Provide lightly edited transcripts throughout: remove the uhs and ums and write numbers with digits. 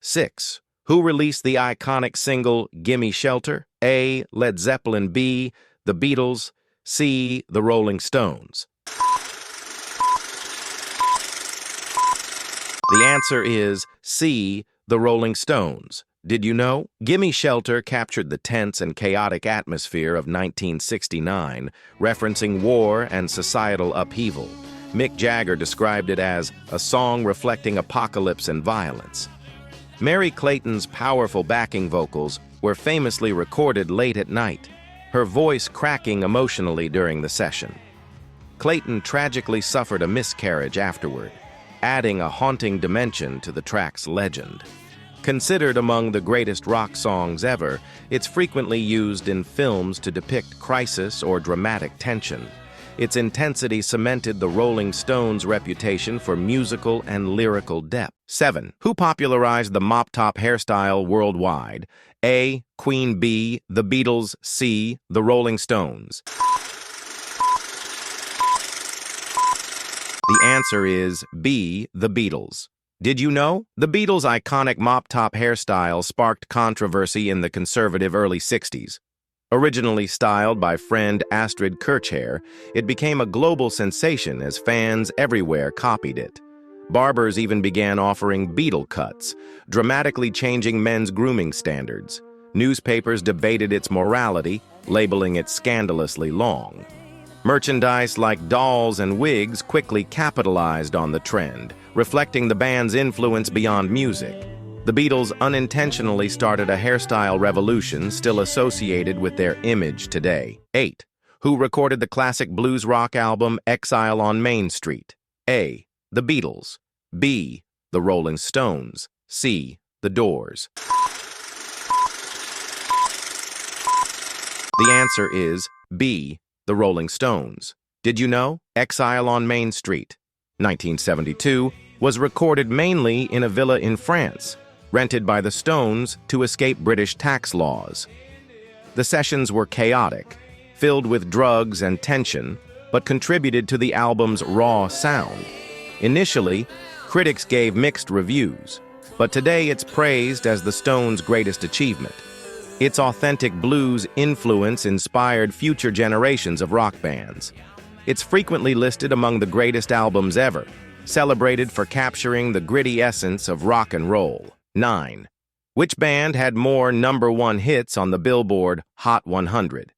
6. Who released the iconic single Gimme Shelter? A. Led Zeppelin. B. The Beatles. C. The Rolling Stones. The answer is C. The Rolling Stones. Did you know? Gimme Shelter captured the tense and chaotic atmosphere of 1969, referencing war and societal upheaval. Mick Jagger described it as a song reflecting apocalypse and violence. Mary Clayton's powerful backing vocals were famously recorded late at night, her voice cracking emotionally during the session. Clayton tragically suffered a miscarriage afterward, adding a haunting dimension to the track's legend. Considered among the greatest rock songs ever, it's frequently used in films to depict crisis or dramatic tension. Its intensity cemented the Rolling Stones' reputation for musical and lyrical depth. 7. Who popularized the mop-top hairstyle worldwide? A. Queen. B. The Beatles. C. The Rolling Stones. The answer is B. The Beatles. Did you know? The Beatles' iconic mop-top hairstyle sparked controversy in the conservative early 60s. Originally styled by friend Astrid Kirchherr, it became a global sensation as fans everywhere copied it. Barbers even began offering Beatle cuts, dramatically changing men's grooming standards. Newspapers debated its morality, labeling it scandalously long. Merchandise like dolls and wigs quickly capitalized on the trend, reflecting the band's influence beyond music. The Beatles unintentionally started a hairstyle revolution still associated with their image today. 8. Who recorded the classic blues rock album Exile on Main Street? A. The Beatles. B. The Rolling Stones. C. The Doors. The answer is B. The Rolling Stones. Did you know? Exile on Main Street, 1972, was recorded mainly in a villa in France, rented by the Stones to escape British tax laws. The sessions were chaotic, filled with drugs and tension, but contributed to the album's raw sound. Initially, critics gave mixed reviews, but today it's praised as the Stones' greatest achievement. Its authentic blues influence inspired future generations of rock bands. It's frequently listed among the greatest albums ever, celebrated for capturing the gritty essence of rock and roll. 9. Which band had more #1 hits on the Billboard Hot 100?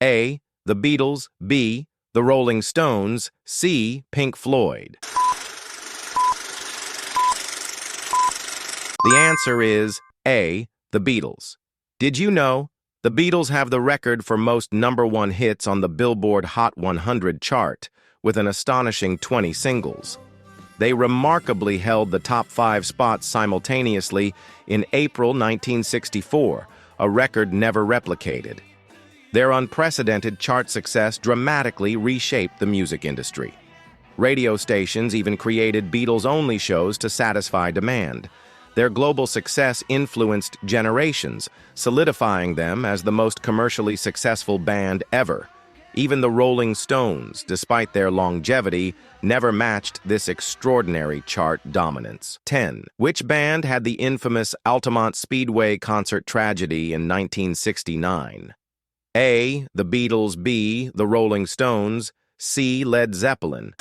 A. The Beatles. B. The Rolling Stones. C. Pink Floyd. The answer is A. The Beatles. Did you know? The Beatles have the record for most #1 hits on the Billboard Hot 100 chart, with an astonishing 20 singles. They remarkably held the top 5 spots simultaneously in April 1964, a record never replicated. Their unprecedented chart success dramatically reshaped the music industry. Radio stations even created Beatles-only shows to satisfy demand. Their global success influenced generations, solidifying them as the most commercially successful band ever. Even the Rolling Stones, despite their longevity, never matched this extraordinary chart dominance. 10. Which band had the infamous Altamont Speedway concert tragedy in 1969? A. The Beatles. B. The Rolling Stones. C. Led Zeppelin.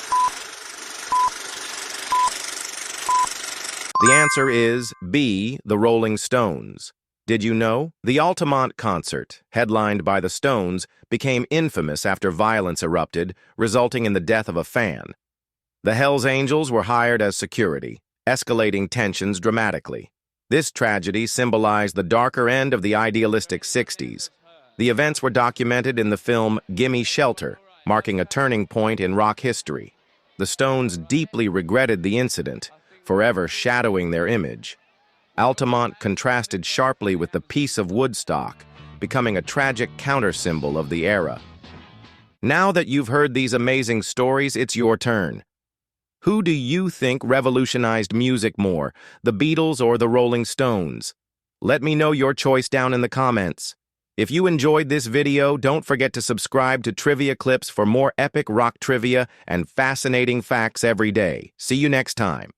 The answer is B. The Rolling Stones. Did you know? The Altamont concert, headlined by the Stones, became infamous after violence erupted, resulting in the death of a fan. The Hells Angels were hired as security, escalating tensions dramatically. This tragedy symbolized the darker end of the idealistic 60s. The events were documented in the film Gimme Shelter, marking a turning point in rock history. The Stones deeply regretted the incident, forever shadowing their image. Altamont contrasted sharply with the Peace of Woodstock, becoming a tragic counter-symbol of the era. Now that you've heard these amazing stories, it's your turn. Who do you think revolutionized music more, the Beatles or the Rolling Stones? Let me know your choice down in the comments. If you enjoyed this video, don't forget to subscribe to TriviaClips for more epic rock trivia and fascinating facts every day. See you next time.